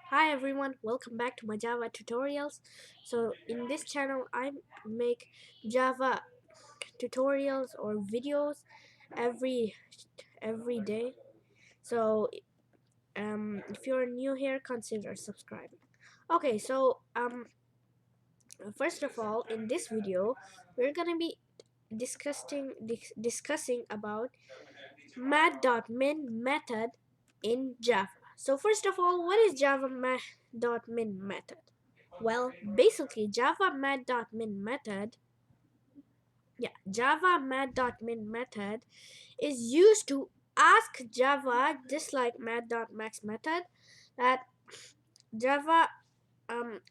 Hi everyone, welcome back to my Java tutorials. So in this channel I make Java tutorials or videos every every day. So if you're new here, consider subscribing. Okay, so first of all, in this video we're gonna be discussing about math.min method in Java. So first of all, what is Java math.min method? Well, basically Java math.min method, Java math.min method is used to ask Java, just like math.max method, that Java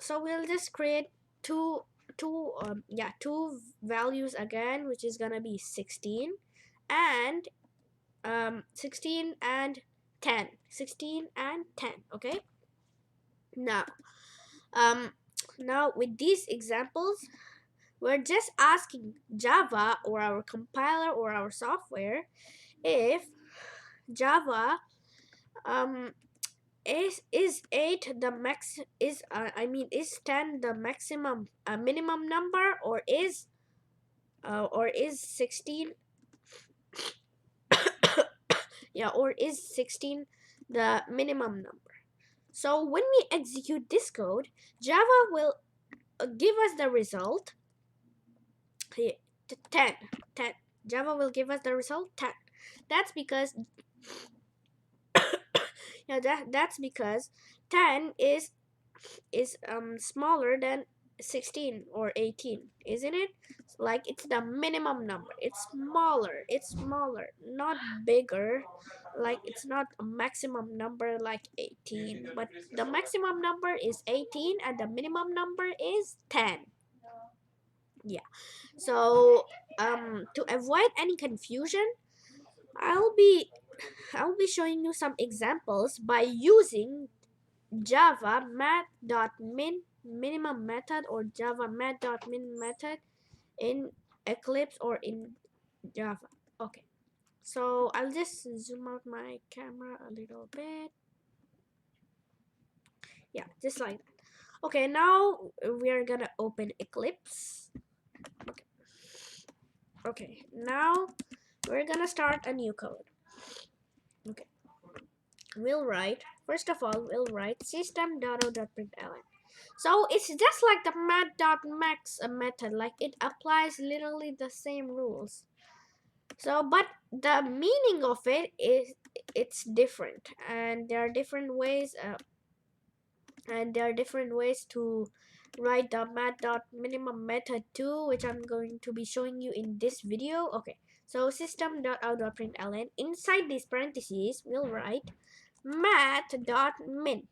so we'll just create two values again, which is gonna be and 16 and 10, 16 and 10. Okay, now um now with these examples we're just asking Java or our compiler or our software if Java um is 8 the max is is 10 the maximum minimum number, or is 16 or is 16 the minimum number. So when we execute this code, Java will give us the result here, 10. 10. Java will give us the result 10. That's because that's because 10 is smaller than 16 or 18, isn't it? Like it's the minimum number. It's smaller, not bigger. Like it's not a maximum number like 18, but the maximum number is 18 and the minimum number is 10. Yeah. So to avoid any confusion, I'll be I'll be showing you some examples by using Java math.min minimum method or Java math.min method in Eclipse or in Java. Okay, so I'll just zoom out my camera a little bit. Yeah, just like that. Okay, now we are gonna open Eclipse. Okay, okay, now we're gonna start a new code. Okay, first of all, we'll write system.out.println. So it's just like the math.max method, like it applies literally the same rules. So, but the meaning of it is it's different, and there are different ways, to write the math.minimum method too, which I'm going to be showing you in this video. Okay, so system.out.println, inside these parentheses we'll write math.min.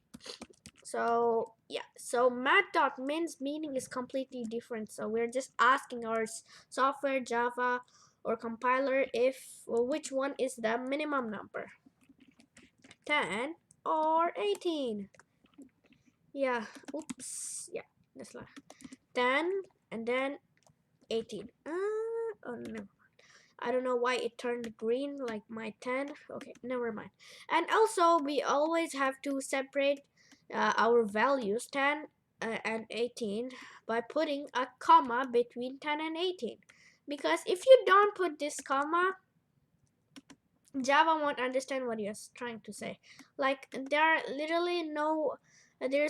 So yeah, so math.min's meaning is completely different. So we're just asking our software, Java or compiler, if which one is the minimum number, 10 or 18. Yeah, oops, yeah, that's like 10 and then 18. Oh no, I don't know why it turned green like my 10. Okay, never mind. And also we always have to separate our values 10 and 18 by putting a comma between 10 and 18, because if you don't put this comma, Java won't understand what you're trying to say. Like there's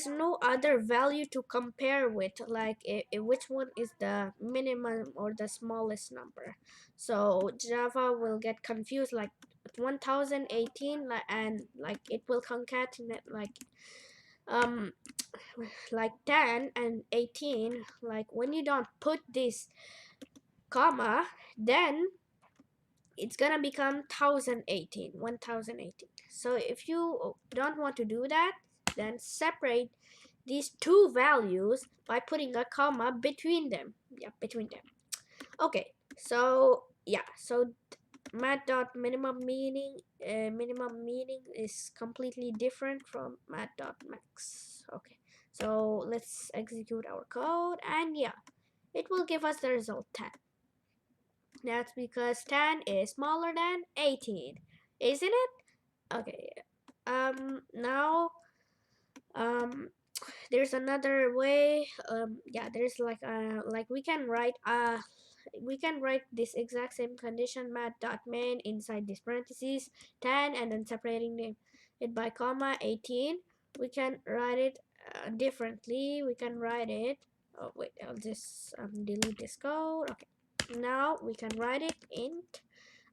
no other value to compare with, like which one is the minimum or the smallest number. So Java will get confused, like 1018, and like it will concatenate um like 10 and 18. Like when you don't put this comma, then it's gonna become 1018. So if you don't want to do that, then separate these two values by putting a comma between them. Yeah, between them. Okay, so yeah, so minimum meaning is completely different from math.max. Okay, so let's execute our code, and yeah, it will give us the result 10. That's because 10 is smaller than 18, isn't it? Okay. Now There's another way. Yeah, there's like we can write this exact same condition math.min inside this parentheses 10 and then separating it by comma 18. We can write it differently. We can write it, oh wait, I'll just delete this code. Okay, now we can write it in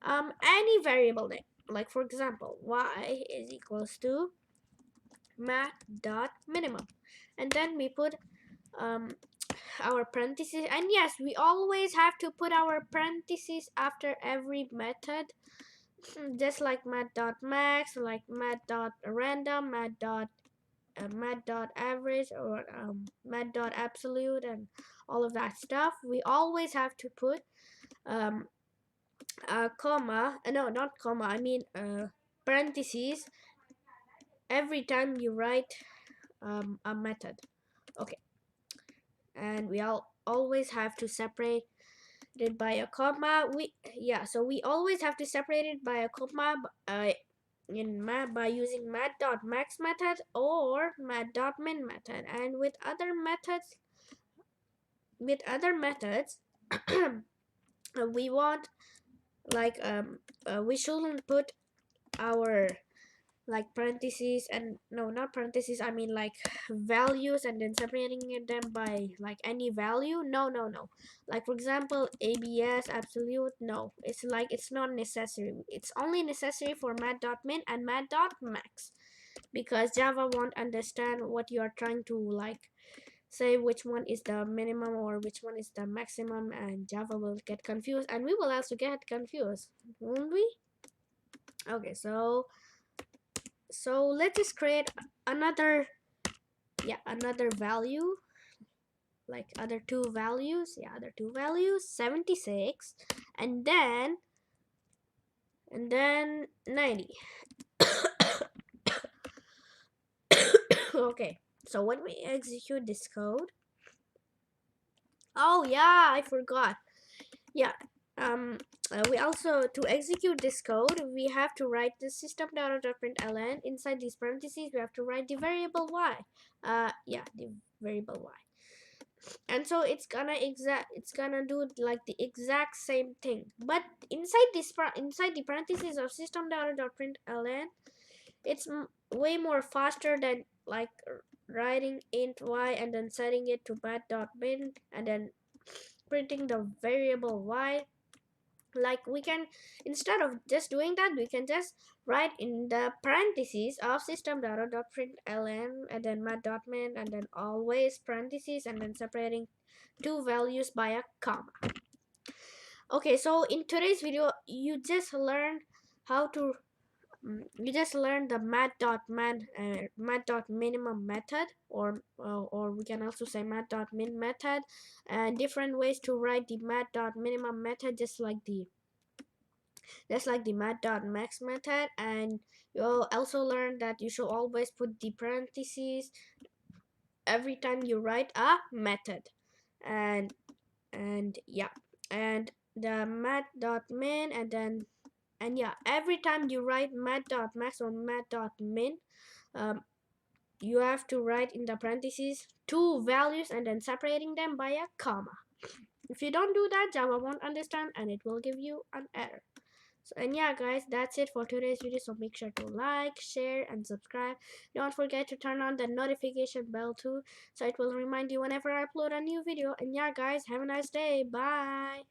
any variable name, like for example y is equals to math.minimum, and then we put um our parentheses. And yes, we always have to put our parentheses after every method, just like math.max, like math.random, math.average, or math.absolute, and all of that stuff. We always have to put a comma, no, not comma, I mean parentheses every time you write a method. Okay, and we always have to separate it by a comma. So we always have to separate it by a comma in math by using math.max method or math.min method. And with other methods we want like we shouldn't put our like parentheses, and no, not parentheses, I mean like values and then separating them by like any value. No, no, no. Like for example abs absolute, no, it's like it's not necessary. It's only necessary for math.min and math.max, because Java won't understand what you are trying to like say, which one is the minimum or which one is the maximum, and Java will get confused and we will also get confused, won't we? Okay, so let's just create another value, like other two values, 76 and then 90. Okay, so when we execute this code, oh yeah, I forgot. Yeah, we also, to execute this code, we have to write the system.out.println. Inside these parentheses we have to write the variable y. The variable y. And so it's gonna do like the exact same thing, but inside the parentheses of system.out.println, it's way more faster than like writing int y and then setting it to math.min and then printing the variable y. Like we can, instead of just doing that, we can just write in the parentheses of system.out.println and then math.min and then always parentheses and then separating two values by a comma. Okay, so in today's video you just learned how to the math.minimum method, or we can also say math.min method, and different ways to write the math.minimum method, just like the math.max method. And you'll also learn that you should always put the parentheses every time you write a method. And yeah, and the math.min, and yeah, every time you write math.max or math.min, you have to write in the parentheses two values and then separating them by a comma. If you don't do that, Java won't understand and it will give you an error. So, and yeah guys, that's it for today's video. So make sure to like, share and subscribe. Don't forget to turn on the notification bell too, so it will remind you whenever I upload a new video. And yeah guys, have a nice day. Bye.